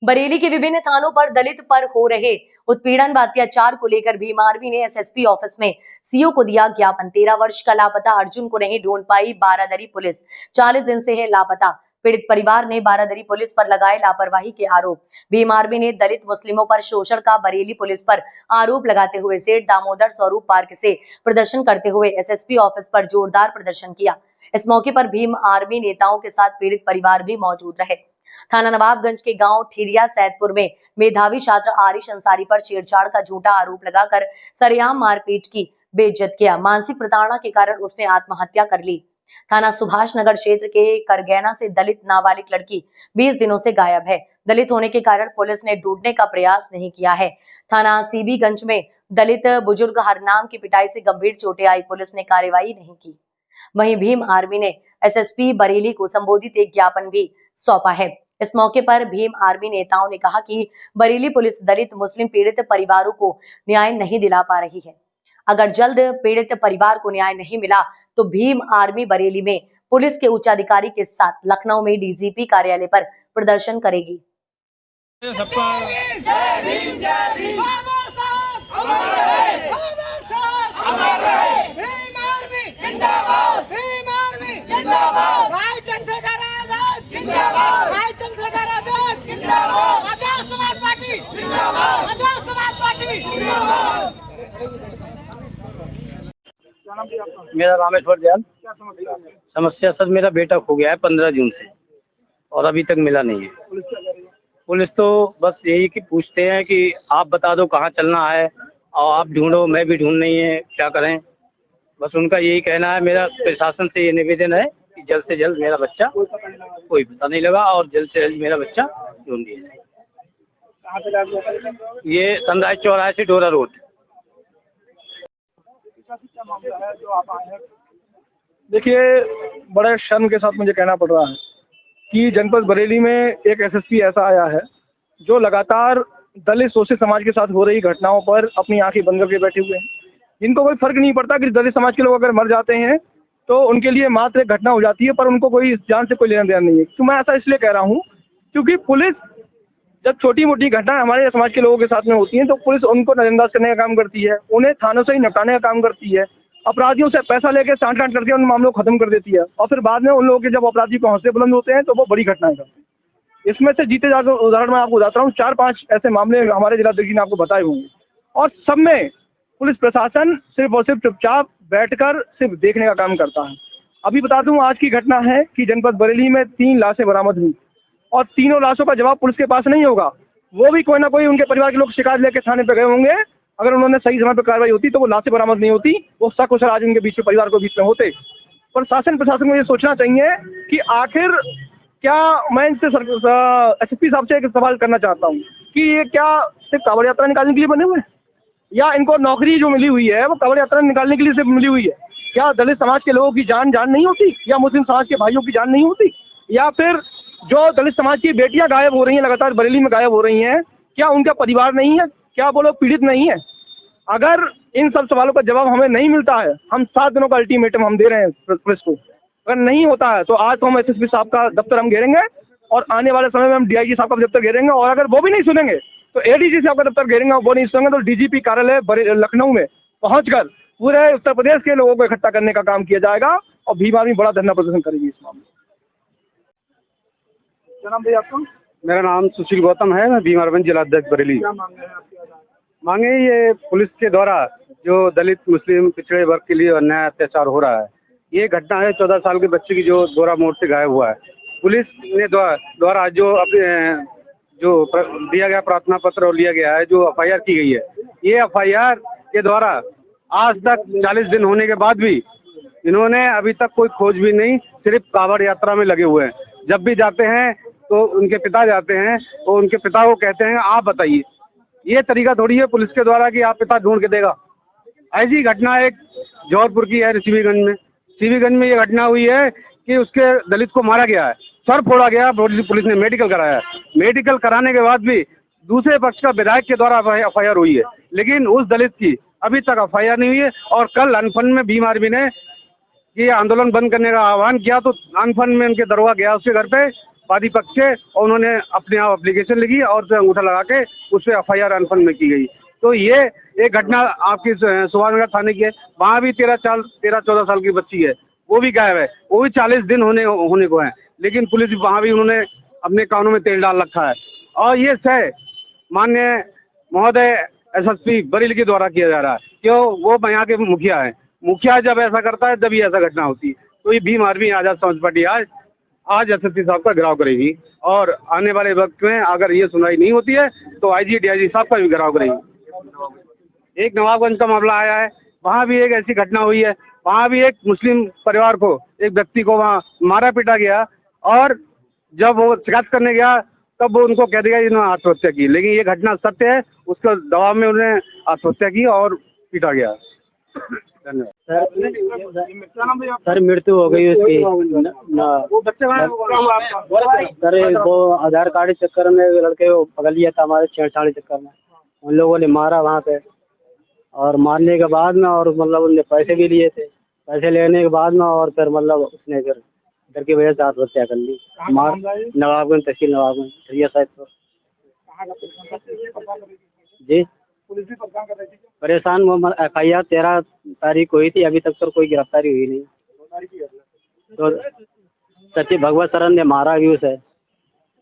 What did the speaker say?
बरेली के विभिन्न थानों पर दलित पर हो रहे उत्पीड़न व अत्याचार को लेकर भीम आर्मी ने एसएसपी ऑफिस में सीओ को दिया ज्ञापन। 13 वर्ष का लापता अर्जुन को नहीं ढूंढ पाई बारादरी पुलिस, 40 दिन से है लापता। पीड़ित परिवार ने बारादरी पुलिस पर लगाए लापरवाही के आरोप। भीम आर्मी ने दलित मुस्लिमों पर शोषण का बरेली पुलिस पर आरोप लगाते हुए सेठ दामोदर स्वरूप पार्क से प्रदर्शन करते हुए एसएसपी ऑफिस पर जोरदार प्रदर्शन किया। इस मौके पर भीम आर्मी नेताओं के साथ पीड़ित परिवार भी मौजूद रहे। थाना नवाबगंज के गांव ठिरिया सैदपुर में मेधावी छात्र आरिश अंसारी पर छेड़छाड़ का झूठा आरोप लगाकर सरेआम मारपीट की, बेइज्जत किया। मानसिक प्रताड़ना के कारण उसने आत्महत्या कर ली। थाना सुभाष नगर क्षेत्र के करगैना से दलित नाबालिग लड़की 20 दिनों से गायब है। दलित होने के कारण पुलिस ने ढूंढने का प्रयास नहीं किया है। थाना सीबीगंज में दलित बुजुर्ग हरनाम की पिटाई से गंभीर चोटें आई, पुलिस ने कार्रवाई नहीं की। वहीं भीम आर्मी ने एसएसपी बरेली को संबोधित एक ज्ञापन भी सौंपा है। इस मौके पर भीम आर्मी नेताओं ने कहा कि बरेली पुलिस दलित मुस्लिम पीड़ित परिवारों को न्याय नहीं दिला पा रही है। अगर जल्द पीड़ित परिवार को न्याय नहीं मिला तो भीम आर्मी बरेली में पुलिस के उच्चाधिकारी के साथ लखनऊ में डीजीपी कार्यालय पर प्रदर्शन करेगी। मेरा रामेश्वर दयाल। समस्या सर, मेरा बेटा खो गया है 15 जून से और अभी तक मिला नहीं है। पुलिस तो बस यही कि पूछते हैं कि आप बता दो कहाँ चलना है और आप ढूंढो, मैं भी ढूंढ नहीं है, क्या करें। बस उनका यही कहना है। मेरा प्रशासन से ये निवेदन है कि जल्द से जल्द मेरा बच्चा, कोई पता नहीं लगा, और जल्द से जल्द मेरा बच्चा ढूंढ दिया जाए। ये सनराइज चौराहे से डोरा रोड। देखिए, बड़े शर्म के साथ मुझे कहना पड़ रहा है कि जनपद बरेली में एक एसएसपी ऐसा आया है जो लगातार दलित शोषित समाज के साथ हो रही घटनाओं पर अपनी आंखें बंद करके बैठे हुए हैं। इनको कोई फर्क नहीं पड़ता कि दलित समाज के लोग अगर मर जाते हैं तो उनके लिए मात्र एक घटना हो जाती है, पर उनको कोई जान से कोई लेना देना नहीं है। तो मैं ऐसा इसलिए कह रहा हूँ क्योंकि पुलिस जब छोटी मोटी घटना हमारे समाज के लोगों के साथ में होती है तो पुलिस उनको नजरअंदाज करने का काम करती है, उन्हें थानों से ही निपटाने का काम करती है, अपराधियों से पैसा लेके सांठ-गांठ करके उन मामलों को खत्म कर देती है, और फिर बाद में उन लोगों के जब अपराधी को हौसले बुलंद होते हैं तो वो बड़ी घटनाएं करते हैं। इसमें से जीते जाकर उदाहरण मैं आपको बताता हूँ, 4-5 ऐसे मामले हमारे जिलाध्यक्ष ने आपको बताए होंगे, और सब में पुलिस प्रशासन सिर्फ और सिर्फ चुपचाप बैठकर सिर्फ देखने का काम करता है। अभी बता दूं, आज की घटना है कि जनपद बरेली में 3 लाशें बरामद हुई और तीनों लाशों का जवाब पुलिस के पास नहीं होगा। वो भी कोई ना कोई उनके परिवार के लोग शिकायत लेके थाने पे गए होंगे। अगर उन्होंने सही समय पर कार्रवाई होती तो वो लाशें बरामद नहीं होती, वो सकुशल आज उनके बीच में परिवार को बीच में होते। प्रशासन को ये सोचना चाहिए कि आखिर क्या, मैं इनसे एसएसपी साहब से एक सवाल करना चाहता हूँ कि ये क्या सिर्फ कांवड़ यात्रा निकालने के लिए बने हुए हैं, या इनको नौकरी जो मिली हुई है वो कांवड़ यात्रा निकालने के लिए सिर्फ मिली हुई है? क्या दलित समाज के लोगों की जान नहीं होती, या मुस्लिम समाज के भाइयों की जान नहीं होती, या फिर जो दलित समाज की बेटियां गायब हो रही हैं, लगातार बरेली में गायब हो रही हैं, क्या उनका परिवार नहीं है? क्या वो लोग पीड़ित नहीं है? अगर इन सब सवालों का जवाब हमें नहीं मिलता है, हम 7 दिनों का अल्टीमेटम हम दे रहे हैं पुलिस को, अगर नहीं होता है तो आज तो हम एसएसपी साहब का दफ्तर हम घेरेंगे और आने वाले समय में हम डीआईजी साहब का दफ्तर घेरेंगे, और अगर वो भी नहीं सुनेंगे तो एडीजी साहब का दफ्तर घेरेंगे, और वो नहीं सुनेंगे तो डीजीपी कार्यालय लखनऊ में पहुंचकर पूरे उत्तर प्रदेश के लोगों को इकट्ठा करने का काम किया जाएगा और भीम आर्मी बड़ा धरना प्रदर्शन करेगी इस मामले में। क्या नाम भैया आपका? मेरा नाम सुशील गौतम है, मैं भीम आर्मी जिलाध्यक्ष बरेली। क्या मांगे हैं आपकी? मांगे ये पुलिस के द्वारा जो दलित मुस्लिम पिछड़े वर्ग के लिए अन्याय अत्याचार हो रहा है, ये घटना है 14 साल के बच्चे की जो दोरा मोड़ से गायब हुआ है। पुलिस ने द्वारा जो दिया गया प्रार्थना पत्र और लिया गया है, जो एफआईआर की गई है, ये एफआईआर के द्वारा आज तक 40 दिन होने के बाद भी इन्होंने अभी तक कोई खोजबीन नहीं, सिर्फ कांवड़ यात्रा में लगे हुए हैं। जब भी जाते हैं तो उनके पिता जाते हैं तो उनके पिता को कहते हैं आप बताइए। ये तरीका थोड़ी है पुलिस के द्वारा कि आप पिता ढूंढ के देगा। ऐसी घटना एक जौहरपुर की है, सीबीगंज में ये घटना हुई है कि उसके दलित को मारा गया है, सर फोड़ा गया, पुलिस ने मेडिकल कराया। मेडिकल कराने के बाद भी दूसरे पक्ष का विधायक के द्वारा एफआईआर हुई है, लेकिन उस दलित की अभी तक एफआईआर नहीं हुई है। और कल अनफन में भीम आर्मी ने ये आंदोलन बंद करने का आह्वान किया तो अनफन में उनके दरगाह गया, उसके घर पे वादी पक्ष के, और उन्होंने अपने आप एप्लीकेशन लिखी और उसे अंगूठा लगा के उस पर FIR अनफंड में की गई। तो ये एक घटना आपकी सुभाषनगर थाने की है। वहाँ भी 13-14 साल की बच्ची है, वो भी गायब है, वो भी 40 दिन होने को है, लेकिन पुलिस वहाँ भी उन्होंने अपने कानों में तेल डाल रखा है। और ये सह माननीय महोदय SSP बरेली के द्वारा किया जा रहा है, क्यों? वो यहाँ के मुखिया है। मुखिया जब ऐसा करता है तब ही ऐसा घटना होती है। तो ये भीम आर्मी आजाद समाज पार्टी आज SSP साहब का घेराव करेगी, और आने वाले वक्त में अगर ये सुनवाई नहीं होती है तो IG DIG साहब का भी घेराव करेगी। एक नवाबगंज का मामला आया है, वहाँ भी एक ऐसी घटना हुई है। वहाँ भी एक मुस्लिम परिवार को, एक व्यक्ति को वहाँ मारा पीटा गया, और जब वो शिकायत करने गया तब वो उनको कह दिया इन्होंने आत्महत्या की, लेकिन ये घटना सत्य है। उसके दबाव में उन्होंने आत्महत्या की और पीटा गया। सर मृत्यु हो गई उसकी। वो बच्चे सर वो आधार कार्ड के चक्कर में लड़के को पकड़ लिया था हमारे छेड़छाड़ के चक्कर में, उन लोगों ने मारा वहाँ पे, और मारने के बाद में और मतलब उनने पैसे भी लिए थे, पैसे लेने के बाद में और फिर मतलब उसने फिर डर की वजह से आत्महत्या कर ली। नवाबगंज, तहसील नवाबगंज, धरिया साहिबपुर। जी परेशान, वो FIR 13 तारीख हुई थी, अभी तक तो कोई गिरफ्तारी हुई नहीं। तो सचिव भगवत शरण ने मारा भी उसे।